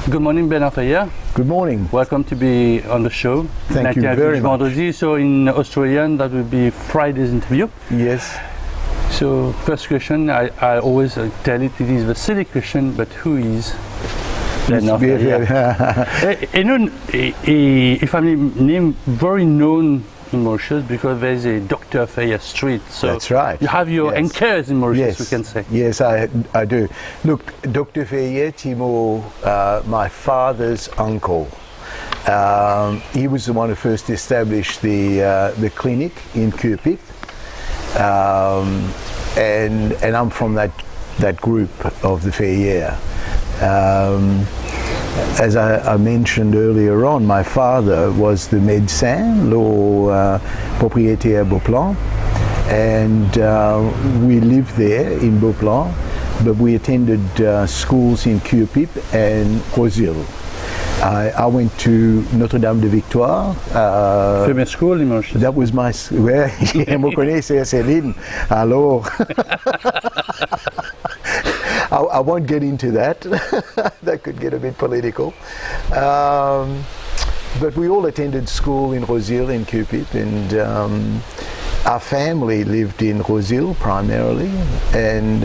Good morning, Bernard Ferrière. Good morning. Welcome to be on the show. Thank you very much. Vendredi. So in Australian, that will be Friday's interview. Yes. So first question, I always tell it is a silly question, but who is Bernard Ferrière? A family name very known in Mauritius because there is a Dr. Ferrière Street. So that's right. You have your anchors in Mauritius, we can say. Yes, I do. Look, Dr. Ferrière, Timo, my father's uncle, he was the one who first established the clinic in Kupit, and I'm from that group of the Ferrière. As I mentioned earlier on, my father was the médecin, propriétaire Beauplan, and we lived there in Beauplan, but we attended schools in Kupit and Rosil. I went to Notre-Dame de Victoire. Premier school in Mauritius. That was my... Ouais, me connaissez, Céline. Alors... I won't get into that. That could get a bit political. But we all attended school in Rosil in Kupit, and our family lived in Rosil primarily, and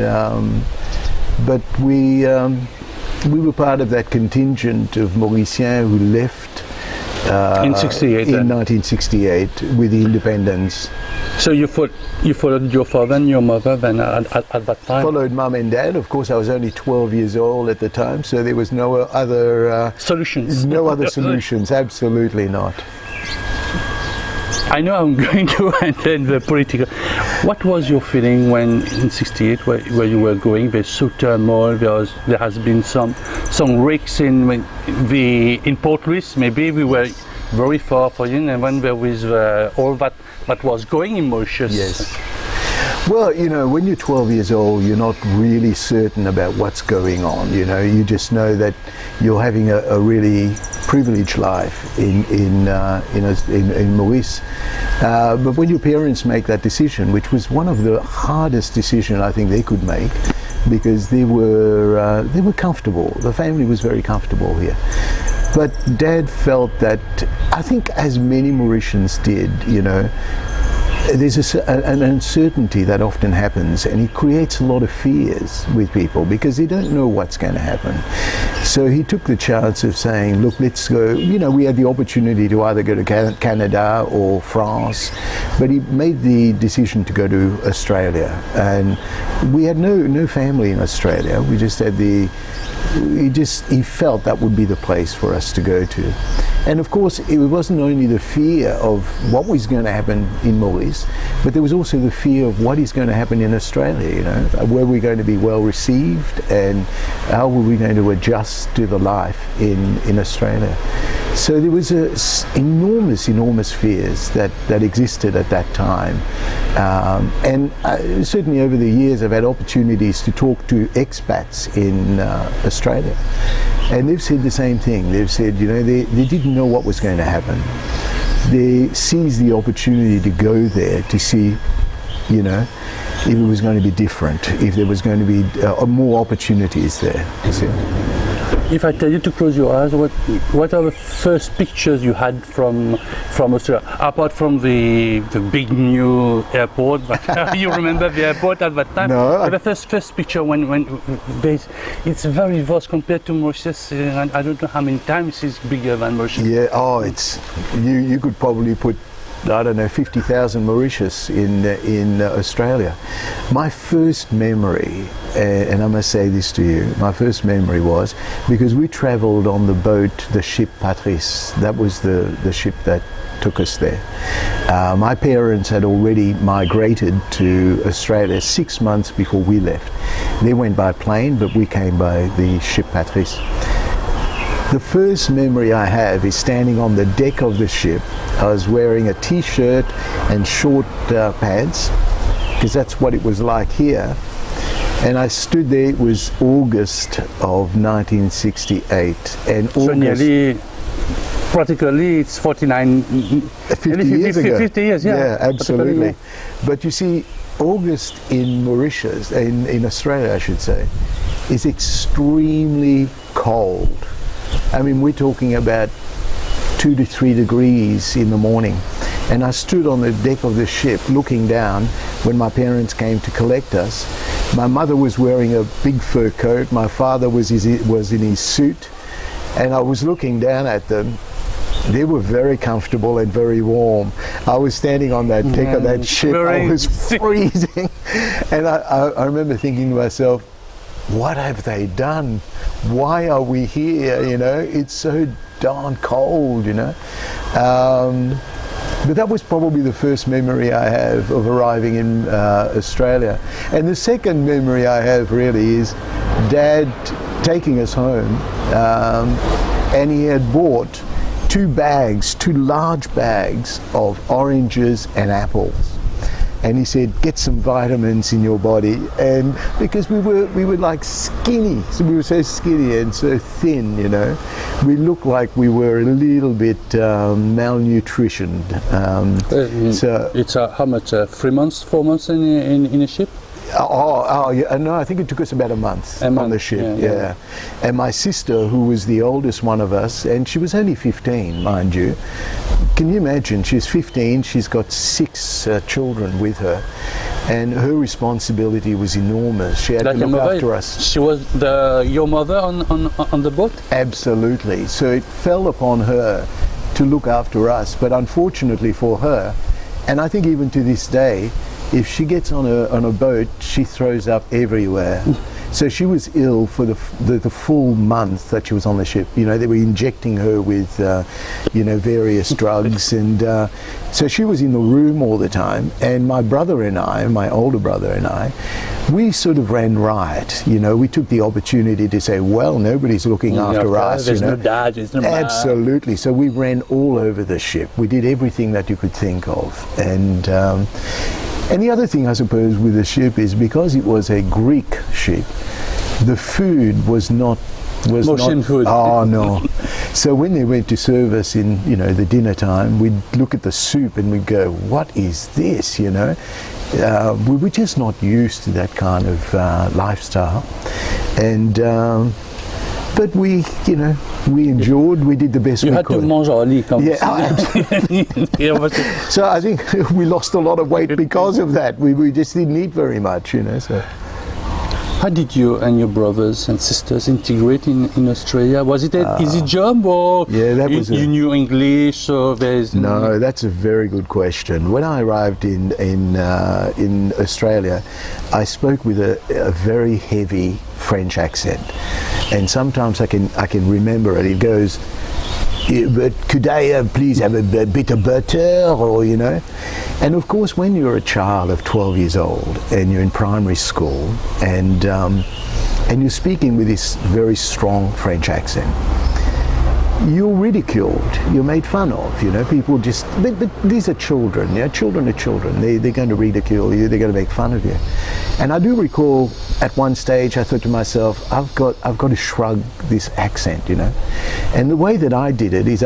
but we were part of that contingent of Mauriciens who left in 68, in 1968 with the independence. So you followed your father and your mother then at that time? Followed mum and dad. Of course, I was only 12 years old at the time, so there was no other solutions. No other solutions. Absolutely not. I know I'm going to enter the political. What was your feeling when in '68, where you were going? There's so turmoil. There has been some risks in Port Louis. Maybe we were very far for you, and when there was all that was going in Mauritius. Yes. Well, you know, when you're 12 years old, you're not really certain about what's going on. You know, you just know that you're having a really privileged life in Maurice. But when your parents make that decision, which was one of the hardest decisions I think they could make, because they were comfortable. The family was very comfortable here. But Dad felt that, I think as many Mauritians did, you know, there's an uncertainty that often happens, and it creates a lot of fears with people because they don't know what's going to happen. So he took the chance of saying, look, let's go. You know, we had the opportunity to either go to Canada or France, but he made the decision to go to Australia. And we had no family in Australia. We just had he felt that would be the place for us to go to. And of course, it wasn't only the fear of what was going to happen in Maurice, but there was also the fear of what is going to happen in Australia, you know. Were we going to be well received, and how were we going to adjust to the life in Australia? So there was enormous fears that existed at that time. And certainly over the years I've had opportunities to talk to expats in Australia. And they've said the same thing. They've said, you know, they didn't know what was going to happen. They seized the opportunity to go there to see, you know, if it was going to be different, if there was going to be more opportunities there. If I tell you to close your eyes, what are the first pictures you had from Australia, apart from the big new airport? You remember the airport at that time? No. The first picture when it's very vast compared to Mauritius. And I don't know how many times it's bigger than Mauritius. Yeah. Oh, it's you could probably put, I don't know, 50,000 Mauritius in Australia. My first memory, and I must say this to you, my first memory was because we travelled on the boat, the ship Patrice. That was the ship that took us there. My parents had already migrated to Australia 6 months before we left. They went by plane, but we came by the ship Patrice. The first memory I have is standing on the deck of the ship. I was wearing a t-shirt and short pants, because that's what it was like here. And I stood there. It was August of 1968. And so nearly, practically, it's 50 years ago. 50 years, yeah. Yeah, absolutely. But you see, August in Mauritius, in Australia I should say, is extremely cold. I mean, we're talking about 2 to 3 degrees in the morning. And I stood on the deck of the ship looking down when my parents came to collect us. My mother was wearing a big fur coat. My father was in his suit. And I was looking down at them. They were very comfortable and very warm. I was standing on that deck of that ship. I was freezing. And I remember thinking to myself, what have they done? Why are we here? You know, it's so darn cold, you know. But that was probably the first memory I have of arriving in Australia. And the second memory I have really is Dad taking us home, and he had bought 2 large bags of oranges and apples. And he said, get some vitamins in your body. And because we were like skinny, so we were so skinny and so thin, you know, we looked like we were a little bit malnutritioned. So it's how much? 3 months, 4 months in a ship? Yeah, no, I think it took us about a month on the ship, yeah. And my sister, who was the oldest one of us, and she was only 15, mind you. Can you imagine? She's 15, she's got 6 children with her, and her responsibility was enormous. She had to look after us. She was your mother on the boat? Absolutely. So it fell upon her to look after us, but unfortunately for her, and I think even to this day, if she gets on a boat, she throws up everywhere. So she was ill for the full month that she was on the ship. You know, they were injecting her with, you know, various drugs. And so she was in the room all the time. And my brother and I, my older brother and I, we sort of ran riot. You know, we took the opportunity to say, well, nobody's looking after us. There's you know? No dad, there's no mom. Absolutely. So we ran all over the ship. We did everything that you could think of. And the other thing, I suppose, with the ship is because it was a Greek ship, the food was not Motion food. Oh no! So when they went to serve us in, you know, the dinner time, we'd look at the soup and we'd go, "What is this?" You know, we were just not used to that kind of lifestyle, and. But we, you know, we endured. We did the best we could. You had to manger au lit, So I think we lost a lot of weight because of that. We just didn't eat very much, you know. So. How did you and your brothers and sisters integrate in Australia? Was it an easy job, or you knew English? So no, that's a very good question. When I arrived in Australia, I spoke with a very heavy French accent, and sometimes I can remember it. It goes, "But could I please have a bit of butter?" Or, you know. And of course, when you're a child of 12 years old and you're in primary school and you're speaking with this very strong French accent, you're ridiculed, you're made fun of, you know, people just, but these are children, you know, children are children, they're going to ridicule you, they're going to make fun of you. And I do recall at one stage I thought to myself, I've got to shrug this accent, you know. And the way that I did it is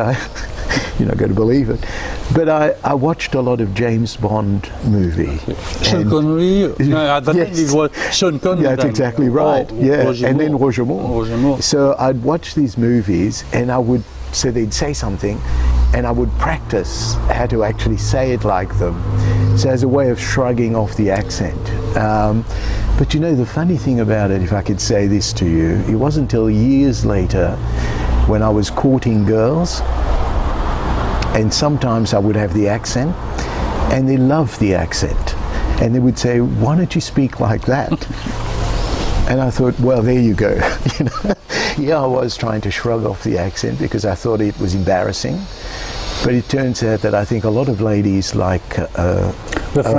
you're not going to believe it, but I watched a lot of James Bond movie. Sean Connery? No, at that time it was Sean Connery. Yeah, that's exactly right. And then Roger Moore. So I'd watch these movies and so they'd say something and I would practice how to actually say it like them. So as a way of shrugging off the accent. But you know, the funny thing about it, if I could say this to you, it wasn't until years later when I was courting girls, and sometimes I would have the accent, and they loved the accent. And they would say, "Why don't you speak like that?" And I thought, well, there you go. You know? Yeah, I was trying to shrug off the accent because I thought it was embarrassing. But it turns out that I think a lot of ladies like a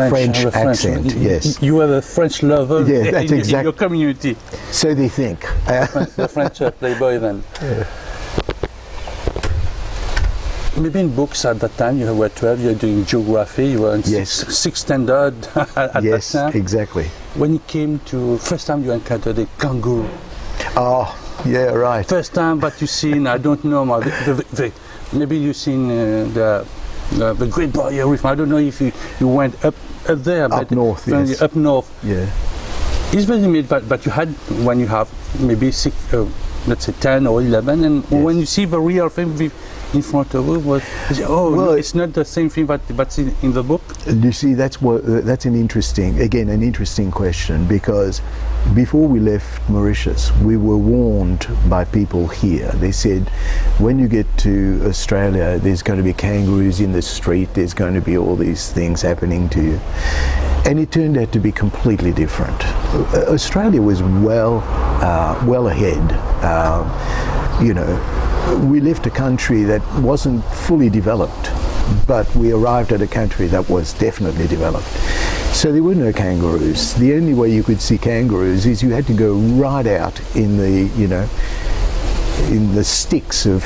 French accent. Yes. You are a French lover in your community. So they think. The French playboy then. Yeah. Maybe in books at that time, you were 12, you were doing geography, you were in sixth standard at that time. Yes, exactly. When it came to, first time you encountered a kangaroo. Oh, yeah, right. First time, but you've seen, I don't know, maybe you've seen the Great Barrier Reef. I don't know if you went up there. Up north, yes. Up north. Yeah. It's very neat, but you had, when you have maybe let's say 10 or 11, and Yes. when you see the real thing in front of you, Well, it's not the same thing that's in the book. You see, that's an interesting question, because before we left Mauritius, we were warned by people here. They said, when you get to Australia, there's going to be kangaroos in the street, there's going to be all these things happening to you. And it turned out to be completely different. Australia was well ahead. We left a country that wasn't fully developed, but we arrived at a country that was definitely developed. So there were no kangaroos. The only way you could see kangaroos is you had to go right out in the sticks of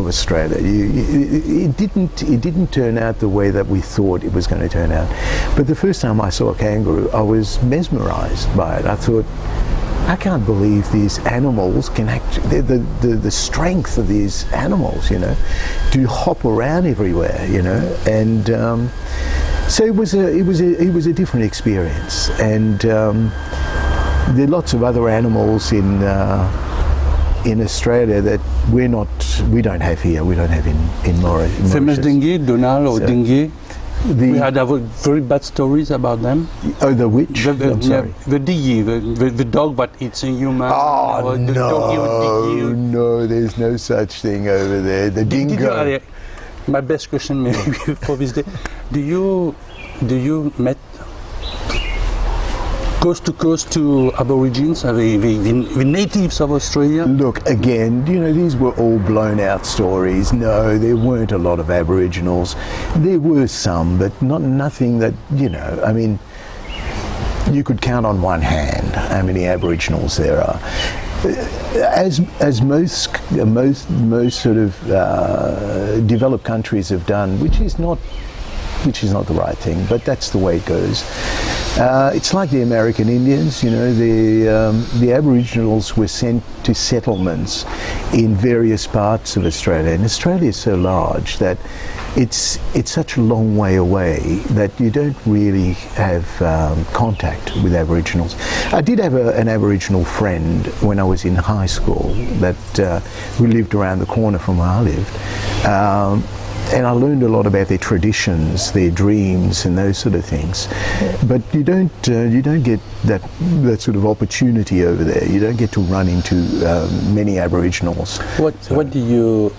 Australia. It didn't turn out the way that we thought it was going to turn out. But the first time I saw a kangaroo, I was mesmerized by it. I thought, I can't believe these animals can actually, the strength of these animals, to hop around everywhere, and so it was a different experience. And there are lots of other animals in Australia that we don't have here. We don't have in Mauritius. Famous dingy, Donald or dingy. We had very bad stories about them. Oh, the which? I'm sorry. The diggy, the dog, but it's a human. Oh, the doggy no, there's no such thing over there. The dingo. My best question maybe for this day. Do you met coast to Aborigines, the natives of Australia? Look, again, these were all blown out stories. No, there weren't a lot of Aboriginals. There were some, but nothing that, I mean, you could count on one hand how many Aboriginals there are. As most sort of developed countries have done, which is not the right thing, but that's the way it goes. It's like the American Indians, the Aboriginals were sent to settlements in various parts of Australia, and Australia is so large that it's such a long way away that you don't really have contact with Aboriginals. I did have an Aboriginal friend when I was in high school who lived around the corner from where I lived. And I learned a lot about their traditions, their dreams, and those sort of things. But you don't get that sort of opportunity over there. You don't get to run into many Aboriginals. What do you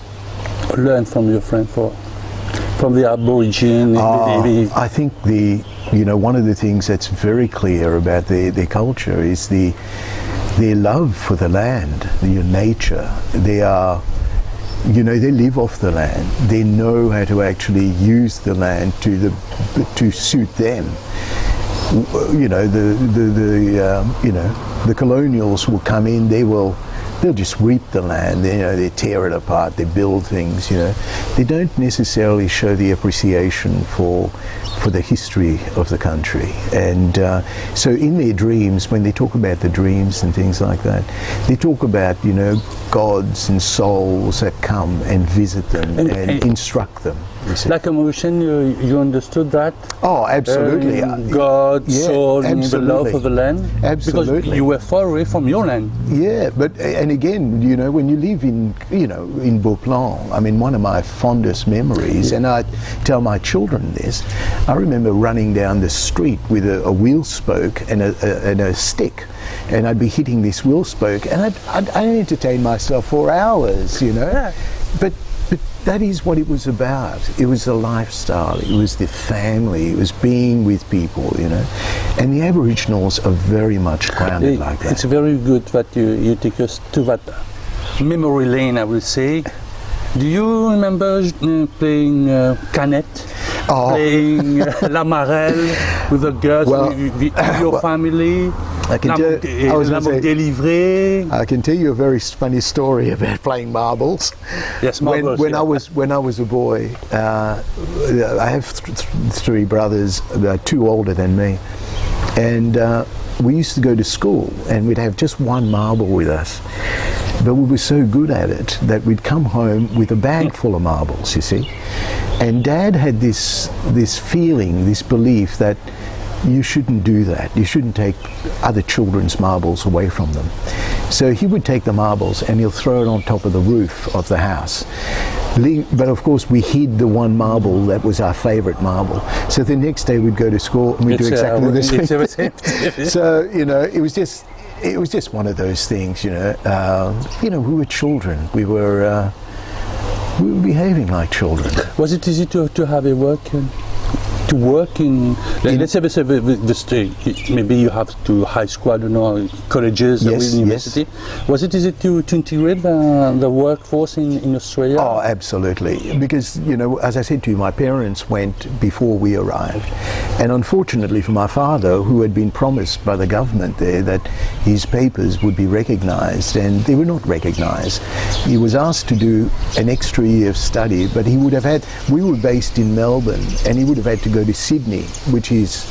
learn from your friend from the Aborigine? I think one of the things that's very clear about their culture is their love for the land, their nature. They live off the land. They know how to actually use the land to suit them. The colonials will come in. They'll just reap the land. They tear it apart. They build things. They don't necessarily show the appreciation for the history of the country. And so in their dreams, when they talk about the dreams and things like that, they talk about gods and souls that come and visit them and instruct them. Like a Mauritian, you understood that? Oh, absolutely. God, soul, and the love for the land? Absolutely. Because you were far away from your land. Yeah, and again, when you live in Beauplan, I mean, one of my fondest memories, and I tell my children this, I remember running down the street with a wheel spoke and a stick, and I'd be hitting this wheel spoke, and I'd entertain myself for hours, But that is what it was about. It was the lifestyle, it was the family, it was being with people, And the Aboriginals are very much grounded like that. It's very good that you take us to that memory lane, I will say. Do you remember playing canette? Playing La Marelle with the girls, with your family? I can tell you a very funny story about playing marbles. Yes, marbles. When I was a boy, I have three brothers, two older than me, and we used to go to school, and we'd have just one marble with us. But we were so good at it that we'd come home with a bag full of marbles, you see. And Dad had this feeling, this belief that you shouldn't do that. You shouldn't take other children's marbles away from them. So he would take the marbles and he'll throw it on top of the roof of the house. But of course we hid the one marble that was our favourite marble. So the next day we'd go to school and we'd do exactly the same. So, you know, it was just one of those things, you know. We were children. We were behaving like children. Was it easy to have a work? To work in, let's say maybe you have to high school, I don't know, colleges, yes, university. Yes. Was it easy to integrate the workforce in Australia? Oh, absolutely. Because, you know, as I said to you, my parents went before we arrived. And unfortunately for my father, who had been promised by the government there that his papers would be recognised, and they were not recognised. He was asked to do an extra year of study, but he would have had, we were based in Melbourne, and he would have had to go to Sydney, which is,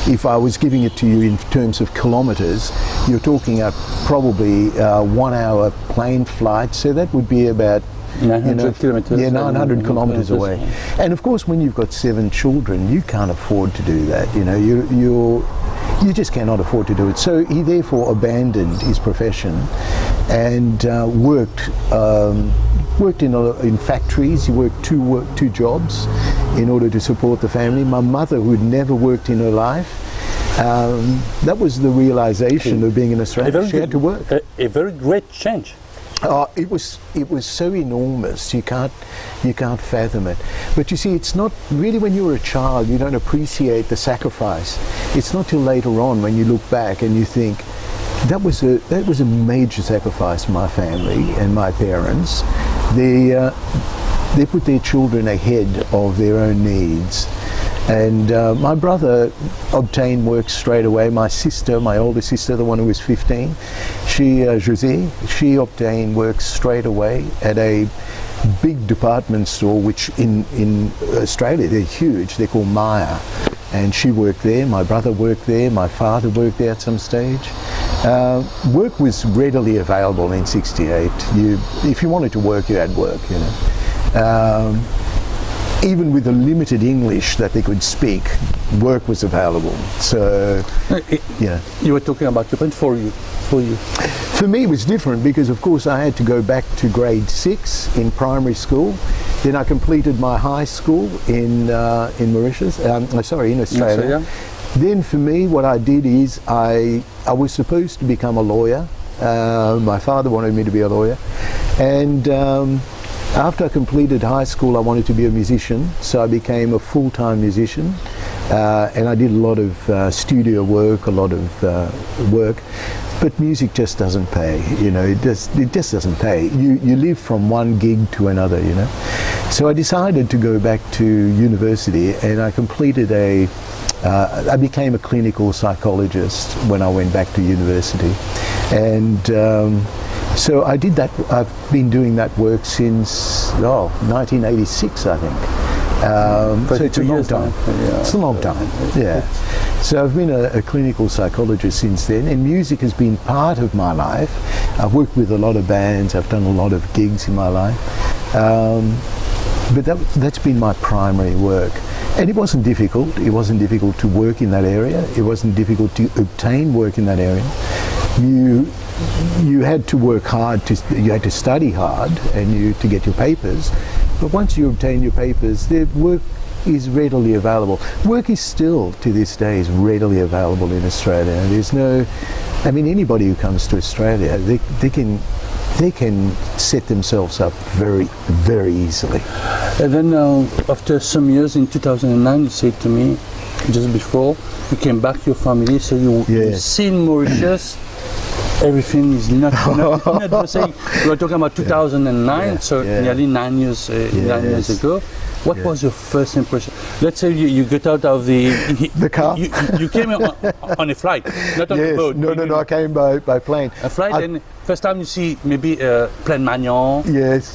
if I was giving it to you in terms of kilometres, you're talking probably 1 hour plane flight, so that would be about 900 kilometres. Yeah, 900 kilometres away. And of course, when you've got 7 children, you can't afford to do that. You know, you just cannot afford to do it. So he therefore abandoned his profession and worked in factories. He worked two jobs in order to support the family. My mother, who had never worked in her life, that was the realization of being in Australia. She had to work. A very great change. It was so enormous. You can't fathom it. But you see, it's not really, when you were a child, you don't appreciate the sacrifice. It's not till later on when you look back and you think, that was a major sacrifice for my family and my parents. They put their children ahead of their own needs. And my brother obtained work straight away. My sister, my older sister, the one who was 15, José, she obtained work straight away at a big department store, which in Australia, they're huge. They're called Myer. And she worked there, my brother worked there, my father worked there at some stage. Work was readily available in '68. If you wanted to work, you had work, you know. Even with the limited English that they could speak, work was available. So, yeah. You were talking about Japan for you. For me, it was different because, of course, I had to go back to grade 6 in primary school. Then I completed my high school in Mauritius. In Australia. Then for me, what I did is I was supposed to become a lawyer. My father wanted me to be a lawyer, and after I completed high school, I wanted to be a musician, so I became a full-time musician, and I did a lot of studio work, a lot of work. But music just doesn't pay, you know. It just doesn't pay. You live from one gig to another, you know. So I decided to go back to university, and I completed I became a clinical psychologist when I went back to university, and so I did that. I've been doing that work since 1986, I think. So it's a long time. Yeah. It's a long time. Yeah. So I've been a clinical psychologist since then, and music has been part of my life. I've worked with a lot of bands. I've done a lot of gigs in my life. But that's been my primary work. And it wasn't difficult. It wasn't difficult to work in that area. It wasn't difficult to obtain work in that area. You had to work hard, you had to study hard to get your papers. But once you obtain your papers, the work is readily available. Work is still, to this day, is readily available in Australia. There's anybody who comes to Australia, they can set themselves up very, very easily. And then after some years, in 2009, you said to me, just before you came back, your family, so you seen Mauritius, everything is not the same. We were talking about 2009, nearly 9 years ago. What was your first impression? Let's say you get out of the car. You came on a flight, not on a boat. No, I came by plane. A flight, and first time you see maybe Plaine Magnon,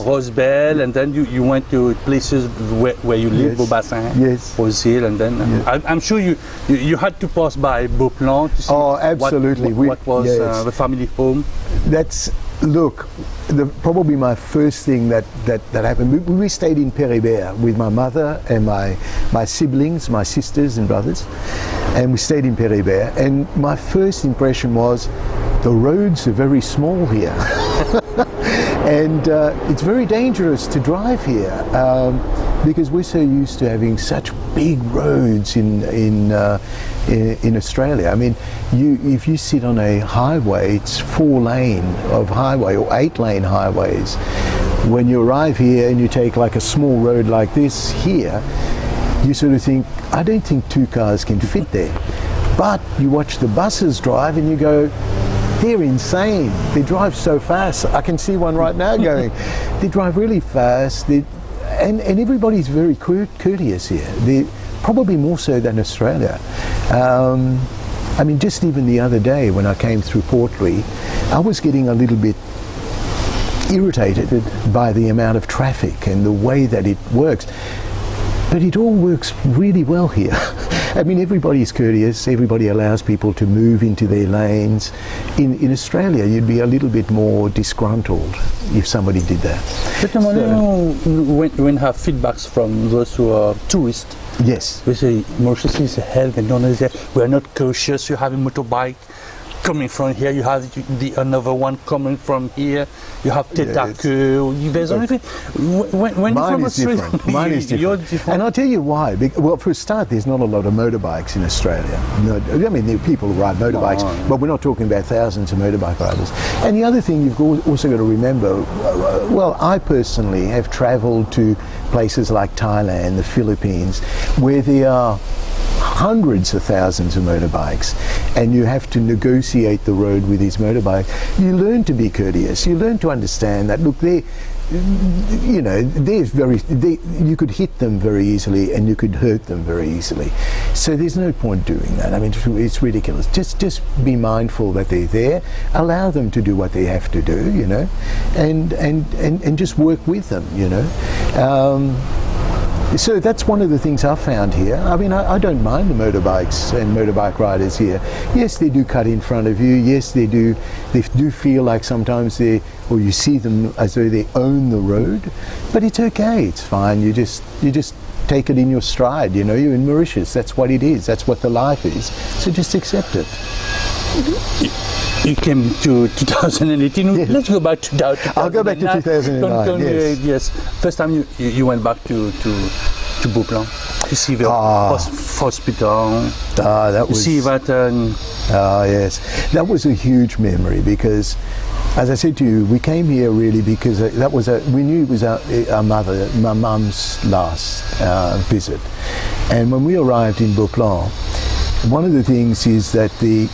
Rosebel, and then you went to places where you live, Beaubassin, Rose Hill, and then I'm sure you had to pass by Beauplan to see absolutely. what was the family home. Look, probably my first thing that happened, we stayed in Ferrière with my mother and my siblings, my sisters and brothers, and we stayed in Ferrière. And my first impression was the roads are very small here. And it's very dangerous to drive here because we're so used to having such big roads in Australia. I mean, if you sit on a highway, it's 4-lane of highway or 8-lane highways. When you arrive here and you take like a small road like this here, you sort of think, I don't think 2 cars can fit there. But you watch the buses drive and you go, they're insane. They drive so fast. I can see one right now going. They drive really fast. And everybody's very courteous here. They're probably more so than Australia. I mean, just even the other day when I came through Portley, I was getting a little bit irritated by the amount of traffic and the way that it works. But it all works really well here. I mean, everybody's courteous, everybody allows people to move into their lanes. In Australia, you'd be a little bit more disgruntled if somebody did that. But when you have feedbacks from those who are tourists, yes, they say, Mauritius is hell, we are not cautious, you have a motorbike coming from here, you have another one coming from here, you have Tetaku, there's only when mine is different. Mine is different. And I'll tell you why. Well, for a start, there's not a lot of motorbikes in Australia. No, I mean, there are people who ride motorbikes, but we're not talking about thousands of motorbike riders. And the other thing you've also got to remember, well, I personally have travelled to places like Thailand, the Philippines, where there are hundreds of thousands of motorbikes, and you have to negotiate the road with these motorbikes. You learn to be courteous. You learn to understand that, look, you could hit them very easily and you could hurt them very easily. So there's no point doing that. I mean, it's ridiculous. Just be mindful that they're there. Allow them to do what they have to do, you know, and just work with them, you know. So that's one of the things I've found here. I mean, I don't mind the motorbikes and motorbike riders here. Yes, they do cut in front of you. Yes, they do feel like sometimes or you see them as though they own the road. But it's okay. It's fine. You just take it in your stride. You know, you're in Mauritius. That's what it is. That's what the life is. So just accept it. You came to 2018. Yeah. Let's go back to 2009. I'll go back to 2009. Yes. First time you went back to Beauplan. You see the hospital. That was. You see that. Yes, that was a huge memory because, as I said to you, we came here really because we knew it was my mum's last visit, and when we arrived in Beauplan, one of the things is that the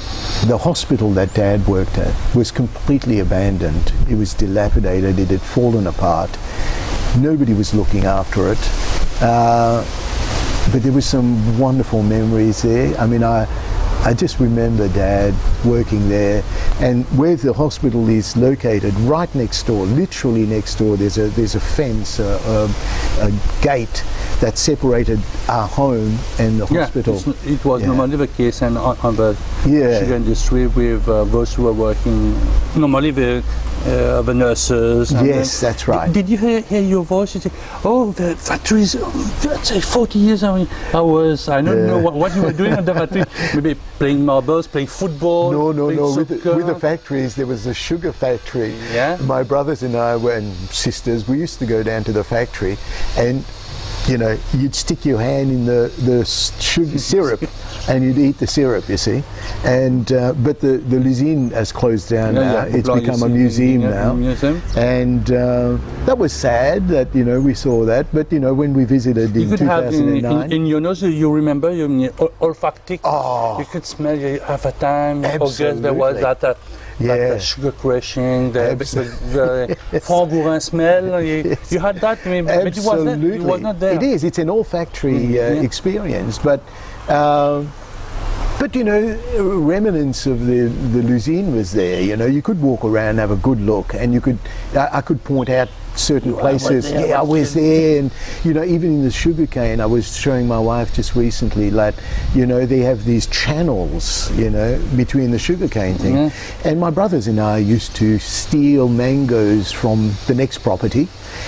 hospital that Dad worked at was completely abandoned. It was dilapidated. It had fallen apart. Nobody was looking after it. But there were some wonderful memories there. I mean, I just remember Dad working there, and where the hospital is located, right next door, literally next door, there's a fence, a gate that separated our home and the hospital. It was normally the case, and on the sugar industry with those who were working, normally the nurses. Yes, that's right. Did you hear your voice? You say, "Oh, the factories, let's say 40 years I don't know what you were doing at the factory. Maybe playing marbles, playing football." No. With the factories, there was a sugar factory. Yeah. My brothers and I and sisters, we used to go down to the factory, and you know, you'd stick your hand in the sugar syrup and you'd eat the syrup, you see. And but the Luzine has closed down now. It's become a museum now. And that was sad that, you know, we saw that. But, you know, when we visited in 2009. In your nose, you remember, olfactic. Oh. You could smell half a time. Absolutely. August, there was that sugar crushing, the Frambourrin smell. You had that, but it was not there. It is. It's an olfactory experience, but you know, remnants of the Luzine was there. You know, you could walk around, have a good look, and I could point out certain I was places. there, Yeah, I was was there, and you know, even in the sugarcane, I was showing my wife just recently that, you know, they have these channels, you know, between the sugarcane thing. Yeah. And my brothers and I used to steal mangoes from the next property,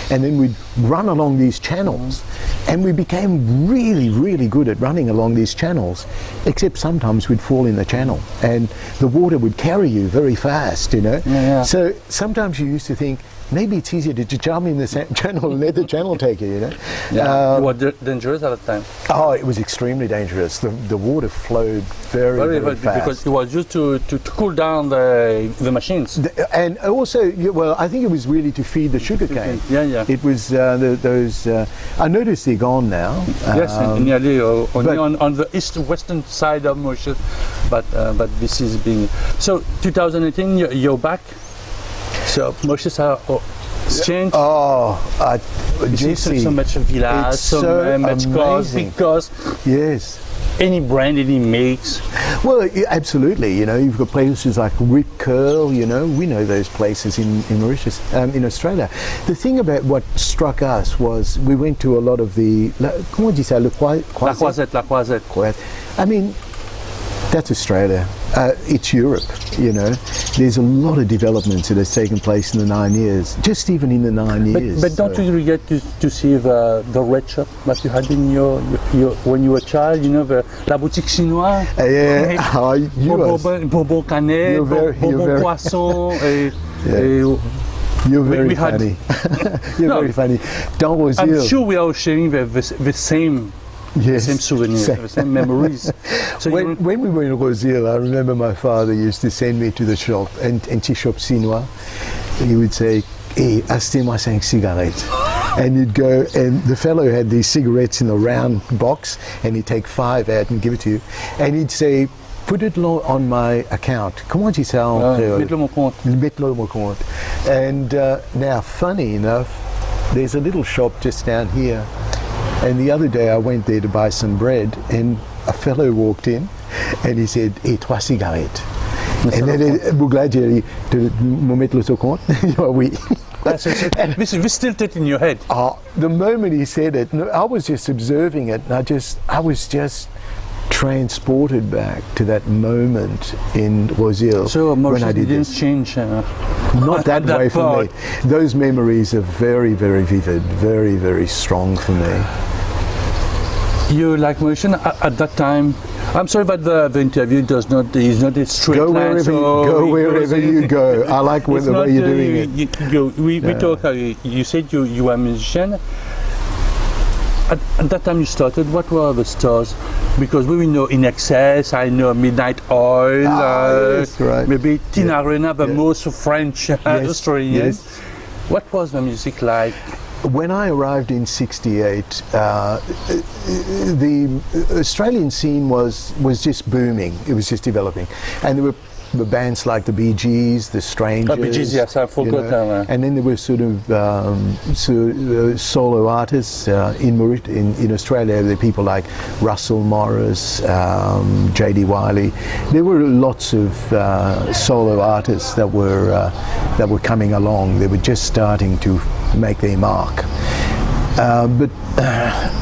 and then we'd run along these channels, and we became really, really good at running along these channels, except sometimes we'd fall in the channel, and the water would carry you very fast, you know. Yeah. So sometimes you used to think, maybe it's easier to jump in the channel and let the channel take you, you know. Yeah. You were dangerous at the time. Oh, it was extremely dangerous. The water flowed very fast. Because it was used to cool down the machines. And also, well, I think it was really to feed the sugarcane. Yeah. It was those. I noticed they're gone now. Yes, nearly only on the western side of Mauritius, but this is being. So 2018, you're back. So Mauritius has changed. Oh, You see so much village, so much cars, big cars. Yes. Any brand, any makes. Well, yeah, absolutely. You know, you've got places like Rip Curl. You know, we know those places in Mauritius, in Australia. The thing about what struck us was we went to a lot of the. Comment dit ça? La Croisette. I mean, that's Australia. It's Europe, you know. There's a lot of developments that has taken place in the 9 years, just even in the 9 years. But don't you regret to see the red shop that you had in your when you were a child, you know, la boutique chinoise? Yeah, bonbon canet, bonbon poisson. You're very funny. You're very funny. Dans Rosier. I'm sure we are sharing the same. Yes. Same souvenirs, the same memories. So when we were in Rosier, I remember my father used to send me to the shop, and tea shop chinois. He would say, "Hey, achetez-moi 5 cigarettes." And you'd go, and the fellow had these cigarettes in a round box, and he'd take 5 out and give it to you. And he'd say, "Put it on my account." Comment dit ça en créole? Mets-le mon compte. Mets-le mon compte. And now, funny enough, there's a little shop just down here. And the other day I went there to buy some bread, and a fellow walked in and he said, "Hey, 3 cigarettes." And then, "Bougladjeri, me mettre le compte?" Oui. This still sit in your head. The moment he said it, I was just observing it, and I was just transported back to that moment in Rosier. So when I didn't this. Change. Not that way for me. Those memories are very, very vivid, very, very strong for me. You like Mauritian at that time? I'm sorry, but the interview is not a straight go line. Go wherever you go. I like the way you're doing it. We talk. You said you were a musician. At that time you started, what were the stars? Because we know In Excess, I know Midnight Oil, yes, right. Maybe Tina Arena, the most French Australian. Yes. What was the music like? When I arrived in '68, the Australian scene was just booming. It was just developing, and there were bands like the Bee Gees, the Strangers. Bee Gees, yes, I forgot that. And then there were sort of solo artists in Australia. There were people like Russell Morris, J.D. Wiley. There were lots of solo artists that were coming along. They were just starting to make their mark. But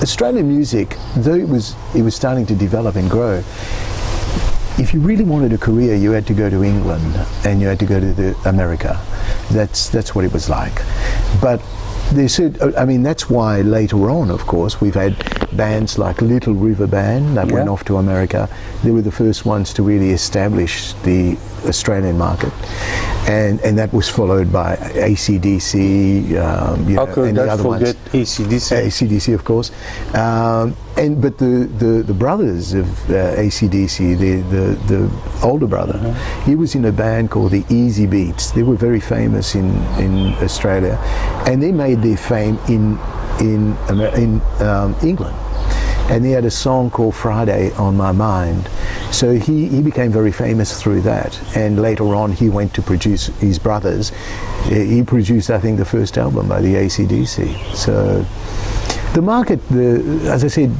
Australian music, though it was starting to develop and grow, if you really wanted a career, you had to go to England and you had to go to America. That's what it was like. But they said, I mean, that's why later on, of course, we've had bands like Little River Band that went off to America. They were the first ones to really establish the Australian market, and that was followed by AC/DC, and the other ones. AC/DC? AC/DC, of course. But the brothers of AC/DC, the older brother, he was in a band called the Easy Beats. They were very famous in Australia, and they made their fame in England. And he had a song called Friday on My Mind. So he became very famous through that. And later on he went to produce his brothers. He produced, I think, the first album by the AC/DC. So the market, as I said,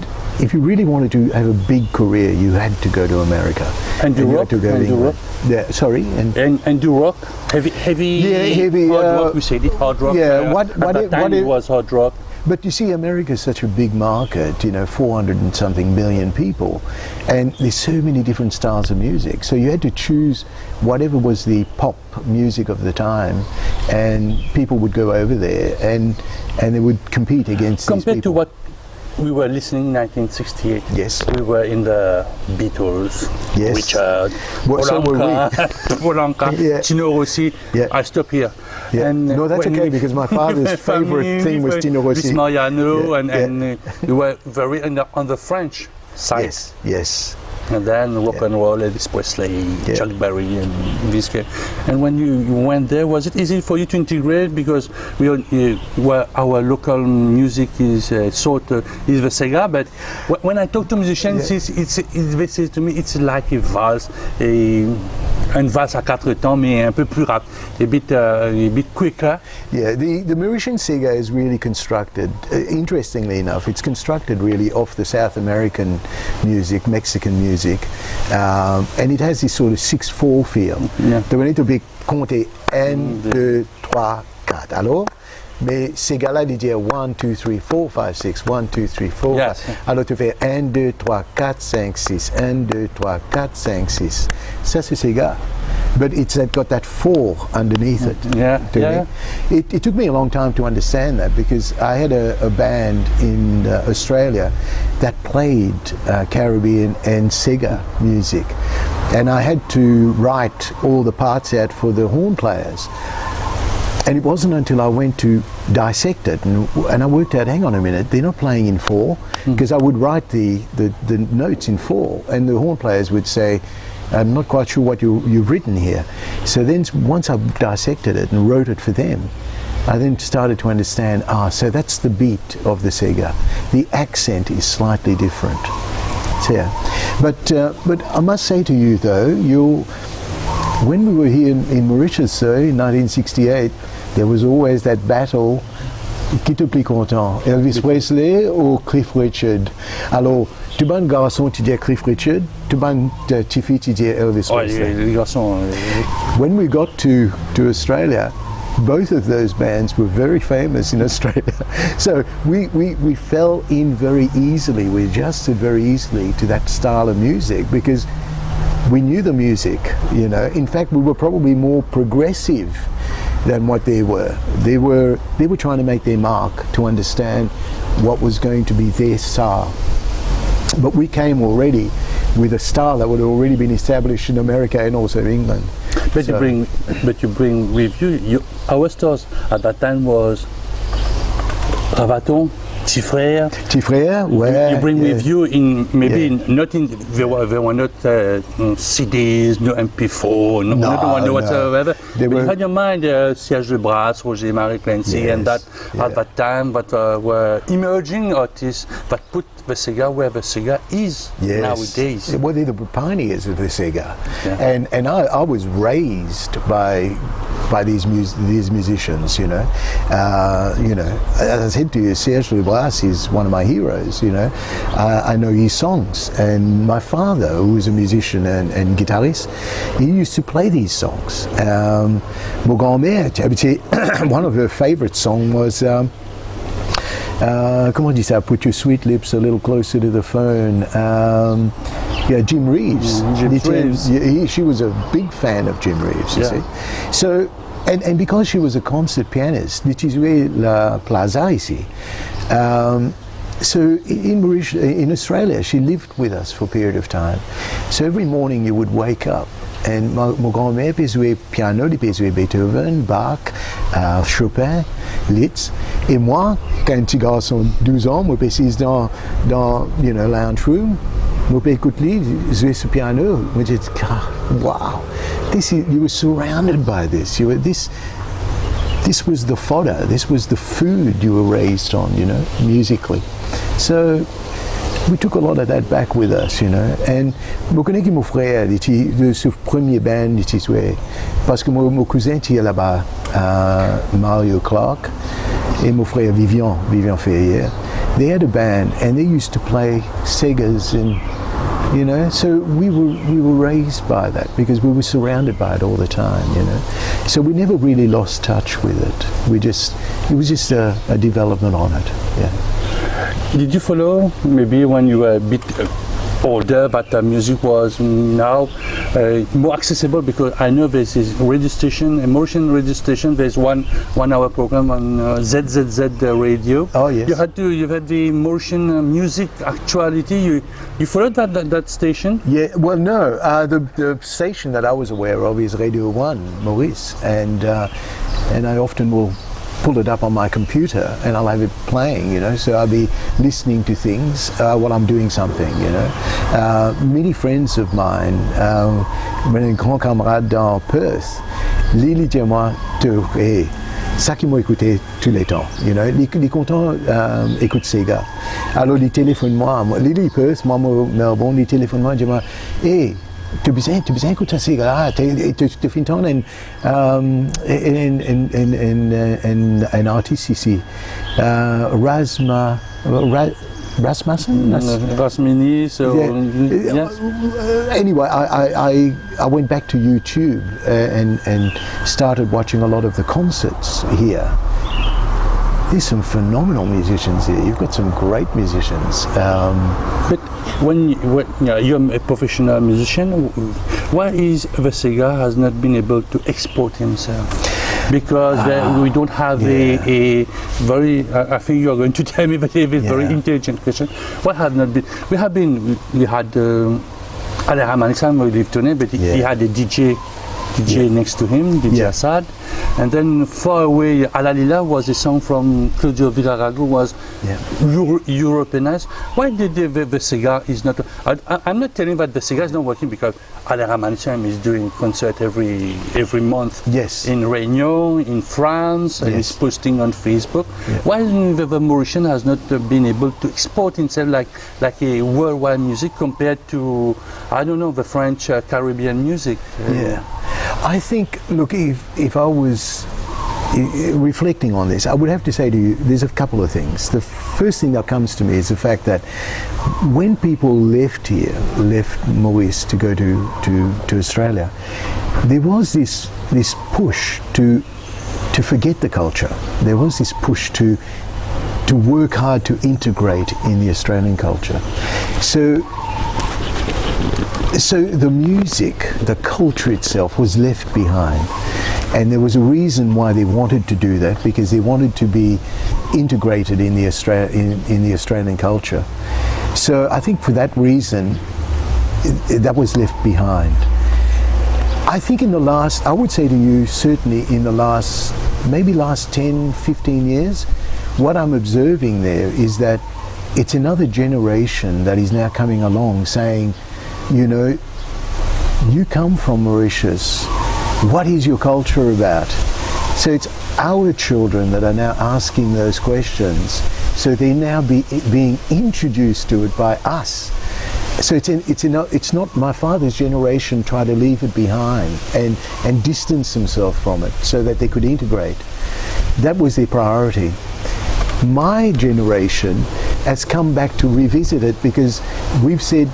if you really wanted to have a big career, you had to go to America. And do you rock? had to go to England. Yeah, sorry? And do rock? Heavy hard rock, we said it, hard rock. Yeah, at that time it was hard rock. But you see, America is such a big market, 400 and something million people, and there's so many different styles of music. So you had to choose whatever was the pop music of the time, and people would go over there and they would compete against these Compared to people. what we were listening in 1968. Yes. We were in the Beatles, Yes. Richard, Well, so were Polanka, Yeah. Tino Rossi. Yeah. I stop here. Yeah. And No, that's when okay, because my father's favorite thing was Tino Rossi. Luis Mariano, Yeah, and we were very on the French side. Yes, yes. And then rock and roll, Elvis Presley, Yeah. Chuck Berry, and this guy. And when you went there, was it easy for you to integrate? Because our local music is is the Sega. But when I talk to musicians, they say to me, it's like a valse, une valse à quatre temps, mais un peu plus rapide, a bit quicker. Yeah, the Mauritian Sega is really constructed, interestingly enough, it's constructed really off the South American music, Mexican music, and it has this sort of 6/4 feel. Yeah. Donc on est obligé de compter 1, 2, 3, 4. Alors, mais ces gars-là, ils disent 1, 2, 3, 4, 5, 6, 1, 2, 3, 4. Yes. Alors tu fais 1, 2, 3, 4, 5, 6, 1, 2, 3, 4, 5, 6. Ça, c'est Sega. But it's got that 4 underneath it. Yeah, to yeah. me. It took me a long time to understand that, because I had a band in Australia that played Caribbean and Sega music, and I had to write all the parts out for the horn players. And it wasn't until I went to dissect it and I worked out, hang on a minute, they're not playing in 4, because I would write the notes in 4, and the horn players would say, I'm not quite sure what you've written here. So then once I dissected it and wrote it for them, I then started to understand, so that's the beat of the Sega. The accent is slightly different. So, yeah. But I must say to you though, when we were here in Mauritius, though, in 1968, there was always that battle. Qui était plus content, Elvis Presley ou Cliff Richard? Alors, tout le garçon tu dis Cliff Richard, tout le petite fille tu dis Elvis Presley. Les garçons. When we got to Australia, both of those bands were very famous in Australia. So we fell in very easily, we adjusted very easily to that style of music, because we knew the music, In fact, we were probably more progressive than what they were. They were trying to make their mark, to understand what was going to be their style. But we came already with a style that would have already been established in America and also England. But you bring with you, our stars at that time was Ravaton, Petit Ferrière, ouais. You bring with you they were not CDs, no MP4, no whatsoever. But you had in your mind Serge Le Bras, Roger Marie Clancy, and that at that time that were emerging artists that put the Sega where the Sega is nowadays. Well, they're the pioneers of the Sega, Yeah. and I was raised by these musicians, As I said to you, Serge Le Bras is one of my heroes, I know his songs, and my father, who was a musician and guitarist, he used to play these songs. Mon grand-mère, one of her favorite songs was comment on dit ça? Put your sweet lips a little closer to the phone. Jim Reeves. She was a big fan of Jim Reeves, you see. So, and because she was a concert pianist, deci jouait la plaza ici. So in Australia, she lived with us for a period of time. So every morning you would wake up, and mon grand-mère peut jouer piano, il peut jouer Beethoven, Bach, Chopin, Liszt. Et moi, quand un petit garçon de 12 ans, moi, je suis dans lounge room, moi, je écoute lui jouer ce piano. Moi, je dis, wow, you were surrounded by this. This was the fodder, this was the food you were raised on, musically. So we took a lot of that back with us, And je connais mon frère, de ce premier band, parce que mon cousin était là-bas, Mario Clark, et mon frère Vivian Ferrière. they had a band and they used to play Segas and, you know, so we were raised by that because we were surrounded by it all the time, you know. So we never really lost touch with it. It was just a development on it, yeah. Did you follow, maybe when you were a bit older, but music was now more accessible? Because I know there's this radio station, Emotion radio station, there's one hour program on ZZZ radio. Oh yes. You had the Emotion music actuality. You followed that station? Yeah, well no, the station that I was aware of is Radio 1, Maurice, and I often will pull it up on my computer and I'll have it playing, you know, so I'll be listening to things while I'm doing something, you know. Many friends of mine, mes grands camarades dans Perth, Lily dit à moi, ça qui m'a écouté tous les temps, you know, les contents écoutent ces gars. Alors ils téléphonent moi, Lily Perth, moi Melbourne, ils téléphonent moi, ils disent moi, hey, tu besoin écouter ces gars, tu fais une tonne un artiste ici, Rasmussen? Rasmini, so yeah. yes. Anyway, I went back to YouTube and started watching a lot of the concerts here. There's some phenomenal musicians here. You've got some great musicians. But when you're a professional musician, why is the Sega has not been able to export himself? Because we don't have a very, I think you're going to tell me that it's a very intelligent question. What have not been, we had Alera Manissan who lived today, but he had a DJ next to him, DJ Assad. And then far away, Alalila was a song from Claudio Villarago, was Europeanized. Why did the Sega is not? I'm not telling that the Sega is not working because Alera Manissan is doing concert every month. Yes. In Réunion, in France, and he's posting on Facebook. Yeah. Why the Mauritian has not been able to export himself like a worldwide music compared to, I don't know, the French Caribbean music? Yeah. I think, look, if I was reflecting on this, I would have to say to you, there's a couple of things. The first thing that comes to me is the fact that when people left Maurice to go to Australia, there was this push to forget the culture. There was this push to work hard to integrate in the Australian culture. So the music, the culture itself was left behind, and there was a reason why they wanted to do that, because they wanted to be integrated in the Australian culture. So I think for that reason, that was left behind. I think I would say to you, certainly in the last 10, 15 years, what I'm observing there is that it's another generation that is now coming along saying, you know, you come from Mauritius, what is your culture about? So it's our children that are now asking those questions, so they're now being introduced to it by us. So it's not my father's generation try to leave it behind and distance themselves from it so that they could integrate. That was their priority. My generation has come back to revisit it because we've said,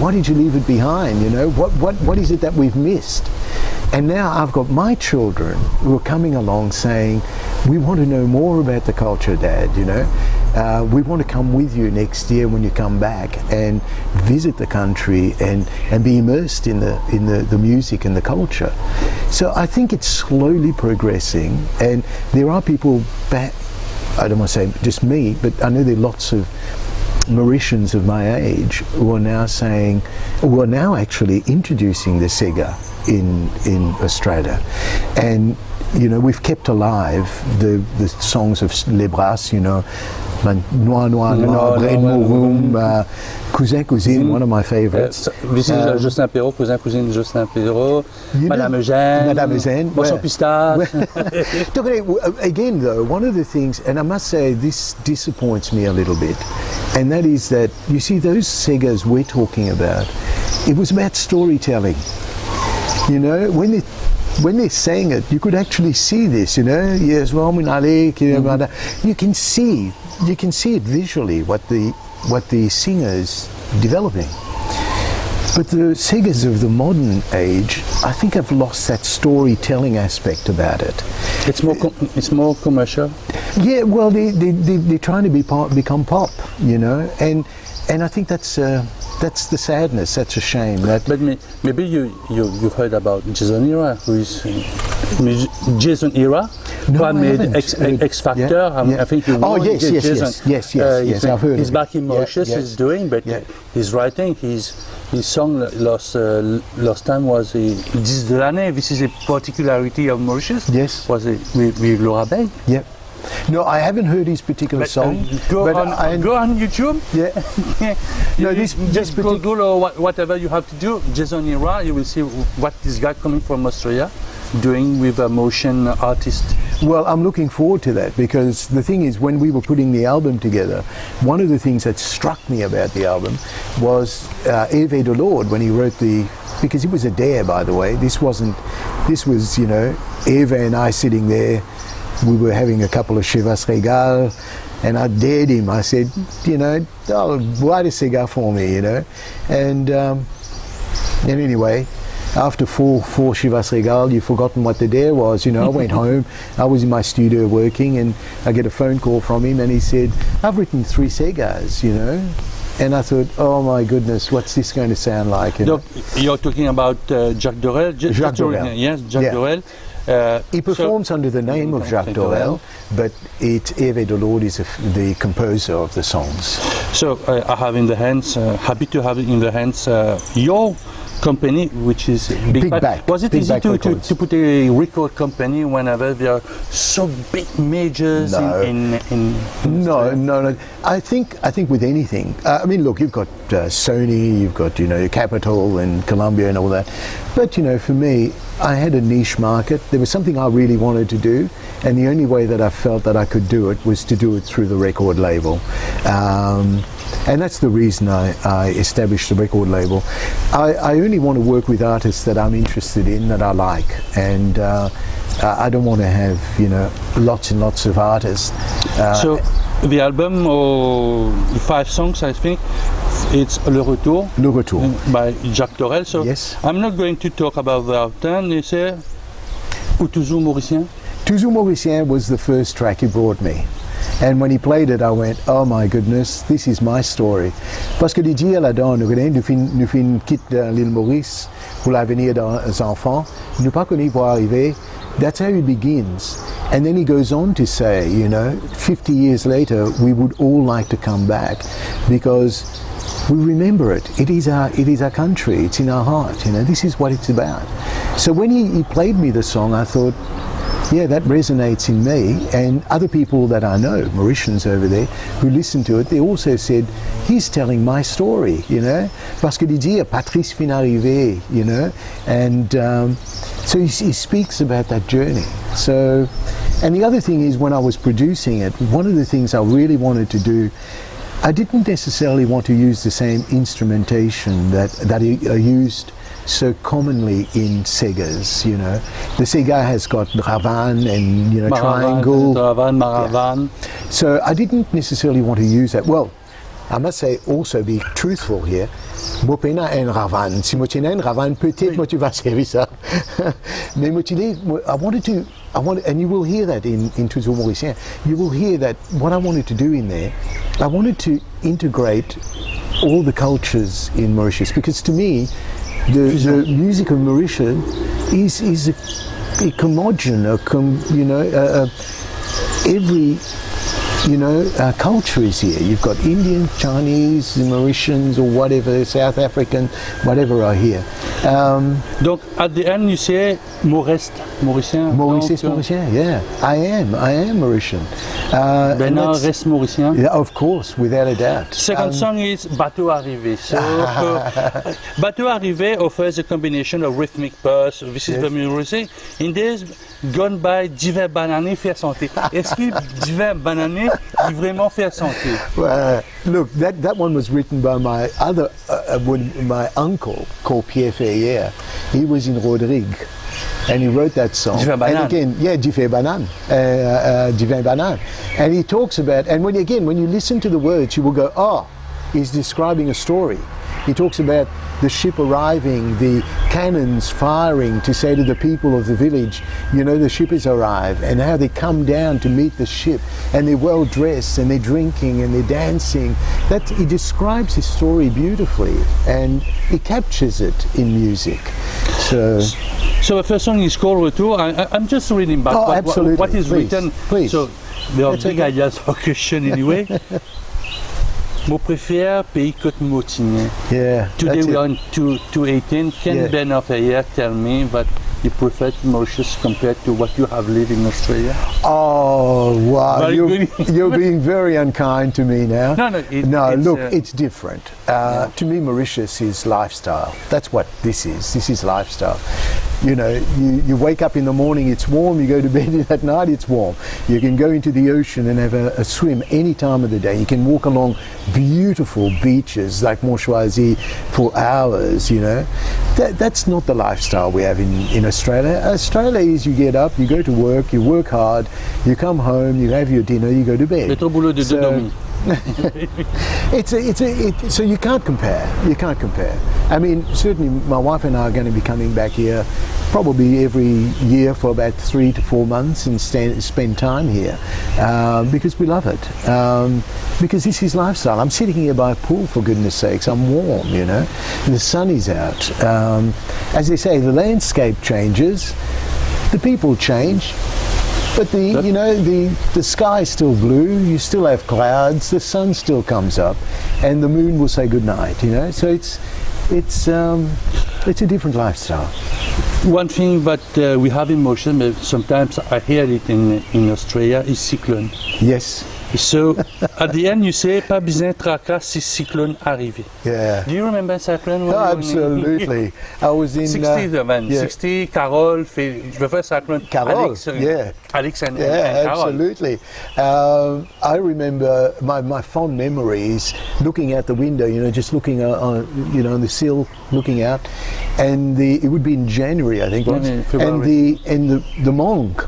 why did you leave it behind? You know, what is it that we've missed? And now I've got my children who are coming along saying, we want to know more about the culture, Dad, you know. We want to come with you next year when you come back and visit the country and be immersed in the music and the culture. So I think it's slowly progressing, and there are people back, I don't want to say just me, but I know there are lots of Mauritians of my age who are now actually introducing the Sega in Australia. And you know, we've kept alive the songs of Les Brasses, you know, Noir, Noir, Noir, Brain Mouroum, Cousin, Cousine, one of my favorites. This is Justin Perrault, Cousin, Cousine, Justin Perrault, Madame Eugène, Bonjour Pistache. Again though, one of the things, and I must say this disappoints me a little bit, and that is that, you see, those Segas we're talking about, it was about storytelling. You know, when they sang it, you could actually see this, you know, yes, you can see you can see it visually what the singer's developing. But the singers of the modern age, I think, have lost that storytelling aspect about it. It's more commercial. Yeah, well, they're trying to become pop, you know, and I think that's the sadness. That's a shame. But maybe you heard about Jason Ira, who is Jason Ira, who made X Factor. Yeah. I think you know. Oh yes, yes. I've heard. He's back in Mauritius. Yes. He's doing, but he's writing. His song last time was 10 de l'année. This is a particularity of Mauritius. Yes. Was it with Laura Beg? Yeah. No, I haven't heard his particular song. Go on YouTube. Yeah. No, just Google or whatever you have to do. Jason Ira, you will see what this guy coming from Australia doing with a motion artist. Well, I'm looking forward to that, because the thing is, when we were putting the album together, one of the things that struck me about the album was Hervé Delord, when he wrote because it was a dare, by the way. This was, you know, Hervé and I sitting there. We were having a couple of Chivas Regal, and I dared him. I said, you know, write a cigar for me, you know. And anyway, after four Chivas Regal, you've forgotten what the dare was, you know. I went home, I was in my studio working, and I get a phone call from him, and he said, I've written 3 cigars, you know. And I thought, oh my goodness, what's this going to sound like? You know? You're talking about Jacques Dorel? Jacques Dorel. Yes, Jacques Dorel. He performs under the name of Jacques Dorel, but Hervé Delord is the composer of the songs. So I have in the hands, happy to have in the hands your company, which is Big Back. Was it Big easy to put a record company whenever there are so big majors in No. I think with anything, I mean, look, you've got Sony, you've got, you know, Capitol and Columbia and all that. But, you know, for me, I had a niche market. There was something I really wanted to do, and the only way that I felt that I could do it was to do it through the record label. And that's the reason I established the record label. I only want to work with artists that I'm interested in, that I like, and I don't want to have, you know, lots and lots of artists. So the album, 5 songs, I think, it's Le Retour. Le Retour. By Jacques Dorel. So yes. I'm not going to talk about the album. You say, ou Toujours Mauricien? Toujours Mauricien was the first track he brought me. And when he played it, I went, oh my goodness, this is my story. Parce que il dit là-dedans, nous fin quitte l'île Maurice pour l'avenir des enfants. Nous pas connus pour arriver. That's how he begins. And then he goes on to say, you know, 50 years later, we would all like to come back because we remember it. It is our country. It's in our heart. You know, this is what it's about. So when he played me the song, I thought, yeah, that resonates in me. And other people that I know, Mauritians over there, who listened to it, they also said, he's telling my story, you know. Parce que dit, Patrice fin arrivé, you know. And so he speaks about that journey. So, and the other thing is, when I was producing it, one of the things I really wanted to do, I didn't necessarily want to use the same instrumentation that are used so commonly in Segas, you know. The Sega has got Ravan and, you know, triangle. Ravan, Maravan. Yeah. So I didn't necessarily want to use that. Well, I must say, also be truthful here. Mopena en Ravan. Si moi en Ravan, peut-être moi tu vas servir ça. Mais moi I wanted, and you will hear that in Toujours Mauricien. You will hear that what I wanted to do in there, I wanted to integrate all the cultures in Mauritius, because to me, the music of Mauritius is a homogen, every, you know, culture is here. You've got Indian, Chinese, Mauritians, or whatever, South African, whatever are here. Donc, at the end, you say Maurice, Mauricien. Maurice Mauricien, yeah. I am Mauritian. Bernard reste Mauricien. Yeah, of course, without a doubt. Second song is Bateau Arrivé. So, Bateau Arrivé offers a combination of rhythmic pulse. This is the music. In days gone by, Divin Banané fait santé. Est-ce que Divin Banané est vraiment fait santé? Look, that one was written by my my uncle called Pierre Ferrière. Ferrière. He was in Rodrigue, and he wrote that song. Divin Banane. And again, yeah, Divin Banane, Divin Banane. And he talks about, and when you listen to the words, you will go, oh, he's describing a story. He talks about the ship arriving, the cannons firing to say to the people of the village, you know, the ship has arrived, and how they come down to meet the ship, and they're well dressed, and they're drinking, and they're dancing. That he describes his story beautifully, and he captures it in music. So the first song is called Retour. I'm just reading back what is written. Please. So there are big ideas for question anyway. Mot préfère, pays Côte-Motinet. Yeah. Today we are in 2018. Can Ben of Ferrière tell me that you prefer Mauritius compared to what you have lived in Australia? Oh wow! Very You're being very unkind to me now. No. Look, it's different. To me, Mauritius is lifestyle. That's what this is. This is lifestyle. You know, you wake up in the morning, it's warm. You go to bed at night, it's warm. You can go into the ocean and have a swim any time of the day. You can walk along beautiful beaches like Montchoisy for hours. You know, that's not the lifestyle we have in Australia. Australia is you get up, you go to work, you work hard, you come home, you have your dinner, you go to bed. So you can't compare. You can't compare. I mean, certainly my wife and I are going to be coming back here probably every year for about 3 to 4 months and spend time here because we love it. Because this is lifestyle. I'm sitting here by a pool, for goodness sakes. I'm warm, you know. The sun is out. As they say, the landscape changes, the people change. But the sky is still blue. You still have clouds. The sun still comes up, and the moon will say good night. You know, so it's a different lifestyle. One thing that we have in motion, but sometimes I hear it in Australia, is cyclone. Yes. So at the end you say pas besoin de tracas si cyclone arrivé. Yeah. Do you remember cyclone? Absolutely. I was in 60, Carole, je veux faire cyclone. Carole, Alex and absolutely. I remember my fond memories looking out the window, you know, just looking on the sill, looking out, and it would be in January, I think, and the monk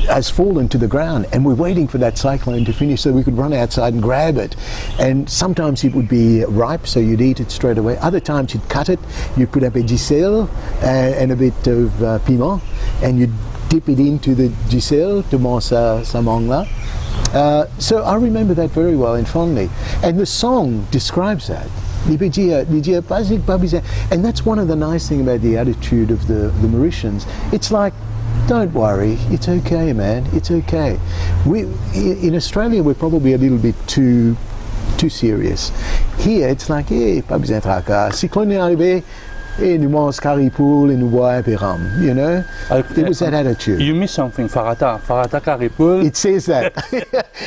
has fallen to the ground, and we're waiting for that cyclone to finish so we could run outside and grab it. And sometimes it would be ripe, so you'd eat it straight away. Other times you'd cut it, you'd put up a giselle and a bit of piment, and you'd dip it into the giselle to mange sa mangue là. So I remember that very well and fondly. And the song describes that. And that's one of the nice things about the attitude of the Mauritians. It's like, don't worry, it's okay, man, it's okay. In Australia, we're probably a little bit too serious. Here, it's like, pas besoin de tracas. Cyclone est arrivé, nous mange caripoule et nous boit un peu rhum, you know? It was that attitude. You missed something, farata caripoule. It says that.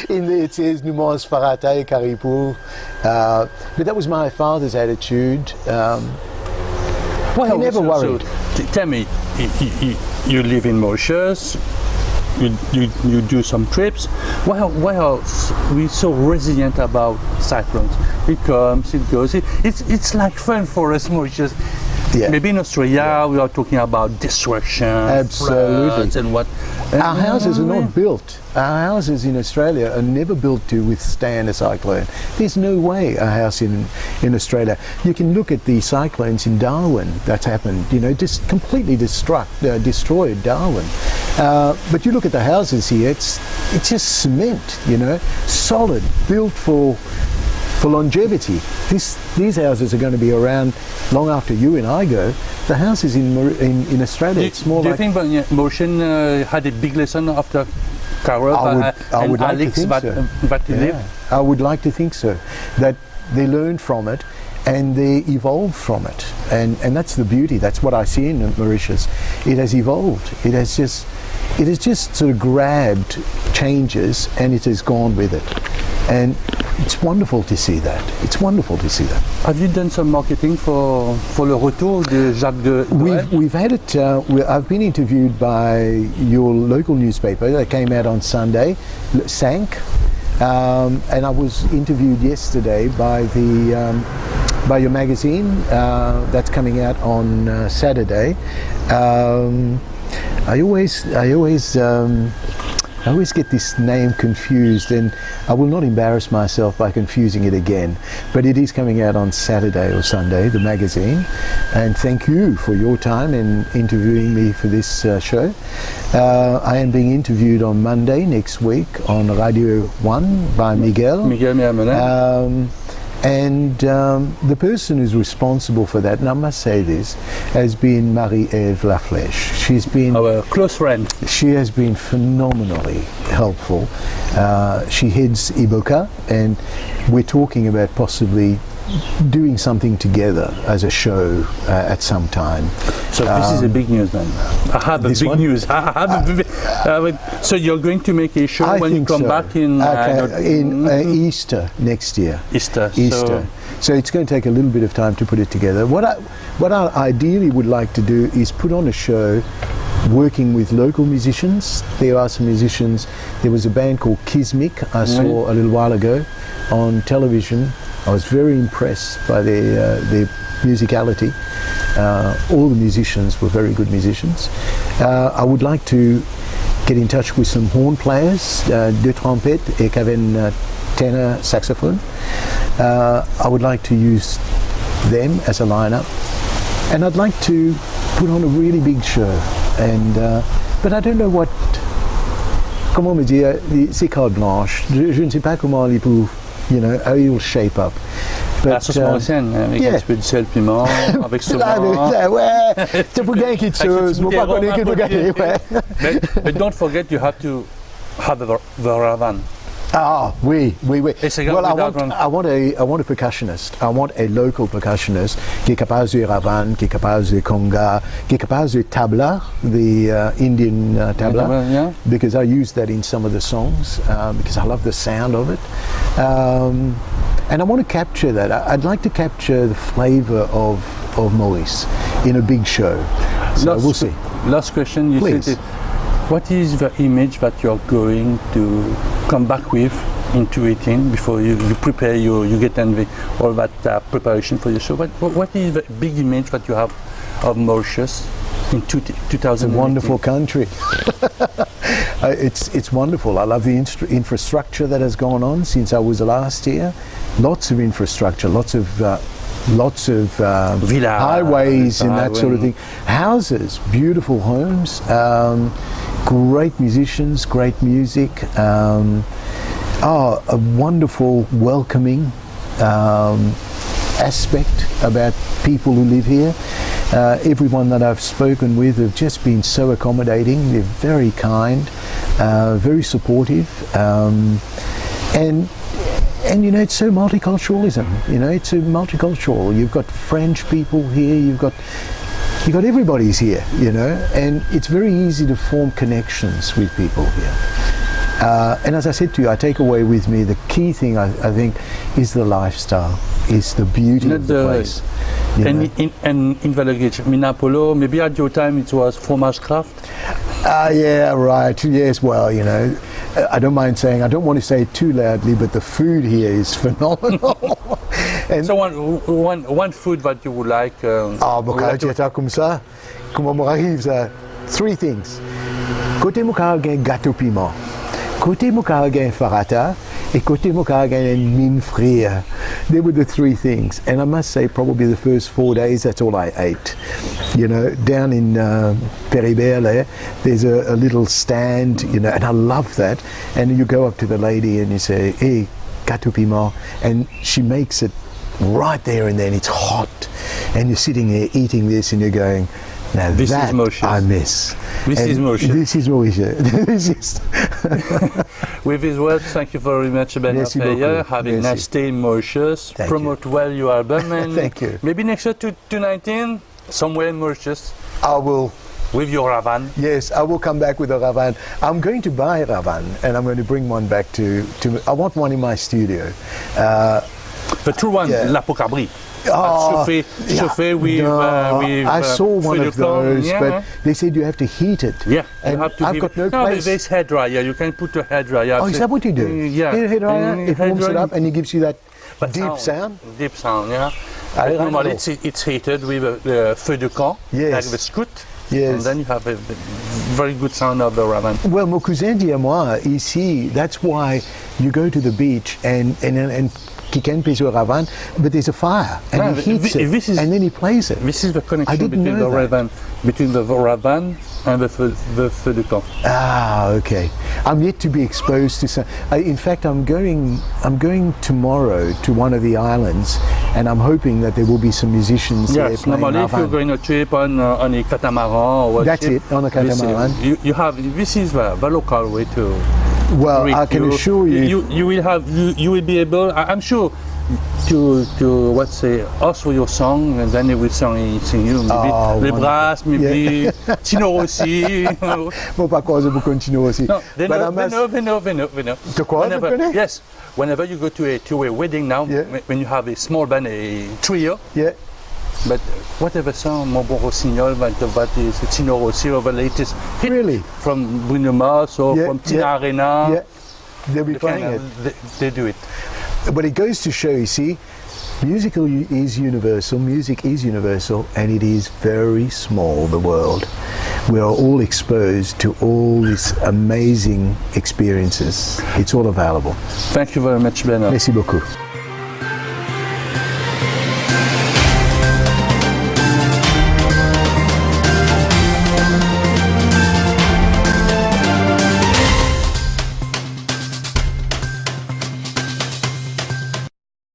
In there it says, nous mange farata et caripoule. But that was my father's attitude. He never worried. So, tell me, you live in Mauritius, you do some trips. Why are we so resilient about cyclones? It comes, it goes. It's like fun for us, Mauritius. Yeah. Maybe in Australia we are talking about destruction, floods and what. Our houses are not built. Our houses in Australia are never built to withstand a cyclone. There's no way a house in Australia. You can look at the cyclones in Darwin that's happened, you know, just completely destroyed Darwin. But you look at the houses here, it's just cement, you know, solid, built for longevity. These houses are going to be around long after you and I go. The houses in Australia, it's more like... Do you think Motion had a big lesson after Carole and Alex that lived? I would like to think so. That they learned from it and they evolved from it. And that's the beauty. That's what I see in Mauritius. It has evolved. It has just sort of grabbed changes and it has gone with it. And it's wonderful to see that. It's wonderful to see that. Have you done some marketing for Le Retour de Jacques de We've had it. I've been interviewed by your local newspaper that came out on Sunday, Sank, and I was interviewed yesterday by the by your magazine. That's coming out on Saturday. I always get this name confused, and I will not embarrass myself by confusing it again. But it is coming out on Saturday or Sunday, the magazine. And thank you for your time in interviewing me for this show. I am being interviewed on Monday next week on Radio 1 by Miguel. And the person who's responsible for that, and I must say this, has been Marie-Ève Laflèche. She's been our close friend. She has been phenomenally helpful. She heads IBOCA, and we're talking about possibly doing something together as a show at some time. So this is a big news then. I have a big news. So you're going to make a show when you come back in Easter next year. Easter. So it's going to take a little bit of time to put it together. What I ideally would like to do is put on a show working with local musicians. There are some musicians. There was a band called Kismik I saw a little while ago on television. I was very impressed by their musicality. All the musicians were very good musicians. I would like to get in touch with some horn players, deux trompettes et Kevin tenor saxophone. I would like to use them as a lineup, and I'd like to put on a really big show. And but I don't know what. Comment me dire, c'est carte blanche. Je ne sais pas comment il peut, how you'll shape up. La sauce mauricienne, avec un petit peu de sel, piment, avec saumon. Ouais, c'est pour gagner quelque chose. Moi, pas connaître pour gagner, ouais. But don't forget, you have to have the ravan. Ah, oui. Well, I want a percussionist. I want a local percussionist qui est capable de ravan, qui est capable de conga, qui est capable de tabla, the Indian tabla, yeah. Because I use that in some of the songs because I love the sound of it. And I want to capture that. I'd like to capture the flavour of Maurice in a big show. So we'll see. Last question. You Please. said what is the image that you're going to come back with in 2018 before you prepare you get all that preparation for your show? What is the big image that you have of Mauritius in 2018? It's a wonderful country. It's wonderful. I love the infrastructure that has gone on since I was last here. Lots of infrastructure, lots of Villa, highways and that sort of thing. Houses, beautiful homes, great musicians, great music. A wonderful welcoming aspect about people who live here. Everyone that I've spoken with have just been so accommodating. They're very kind, very supportive, and it's so multiculturalism. It's so multicultural. You've got French people here. You've got everybody's here. And it's very easy to form connections with people here. And as I said to you, I take away with me the key thing. I think is the lifestyle. Is the beauty of the place. And in the luggage, Minapolo, maybe at your time it was fromage craft? Yeah, right. Yes, well, I don't mind saying, I don't want to say it too loudly, but the food here is phenomenal. And so one food that you would like? Comme ça, comment m'arrive ça? Three things. Côté Moukaragan, gâteau piment. Côté Moukaragan, farata. Et côté Moukaragan, mine frire. They were the three things. And I must say, probably the first 4 days, that's all I ate. Down in Ferrière, there's a little stand, and I love that. And you go up to the lady and you say, hey, gâteau piment. And she makes it right there and then. It's hot. And you're sitting there eating this and you're going, now this that is Mauritius. I miss. This is Mauritius. This is Mauritius. This is. With these words, thank you very much, Bernard Ferrière. Have a nice day in Mauritius. Promote well your album. And thank you. Maybe next year, 2019, somewhere in Mauritius. I will. With your ravan? Yes, I will come back with a ravan. I'm going to buy a ravan and I'm going to bring one back to I want one in my studio. The true one, La Pocabri. Chauffé with I saw one of those, but they said you have to heat it. Yeah, and I've got no place. There's hair dryer. You can put a hair dryer. Oh, is that what you do? Yeah. Hair dryer, it warms it up and it gives you that deep sound? Deep sound, yeah. Normally it's heated with the feu de camp, Yes. like the scoot, Yes. and then you have a very good sound of the raven. Well, mon cousin dit à moi, ici, that's why you go to the beach and Kiken plays a ravan, but there's a fire and Yeah, he heats it this is- and then he plays it. This is the I connection didn't between know the that. raven and the feu de camp. Ah, okay. I'm yet to be exposed to some. In fact, I'm going tomorrow to one of the islands, and I'm hoping that there will be some musicians there Yes, playing normally if you're ravan. going a trip on a catamaran or a That's ship, it, on a catamaran. You have this is the local way to. Well, greet I can assure you. You will be able. I'm sure. To what say us with your song, and then they will sing you maybe Oh, Les wonderful. Brasses, maybe Tino Rossi. Bon, pas quoi, beaucoup continuer aussi. No, they But I know. must- De quoi, vous connaissez? Yes, whenever you go to a wedding now, Yeah. when you have a small band, a trio, Yeah. but whatever song, Mon Bon Rossignol, what is Tino Rossi, or the latest hit Really? from Bruno Mars or Yeah, from Tina yeah, Arena, Yeah. They'll be they, playing can, it. they do it. But it goes to show, you see, music is universal, and it is very small, the world. We are all exposed to all these amazing experiences. It's all available. Thank you very much, Bernard. Merci beaucoup.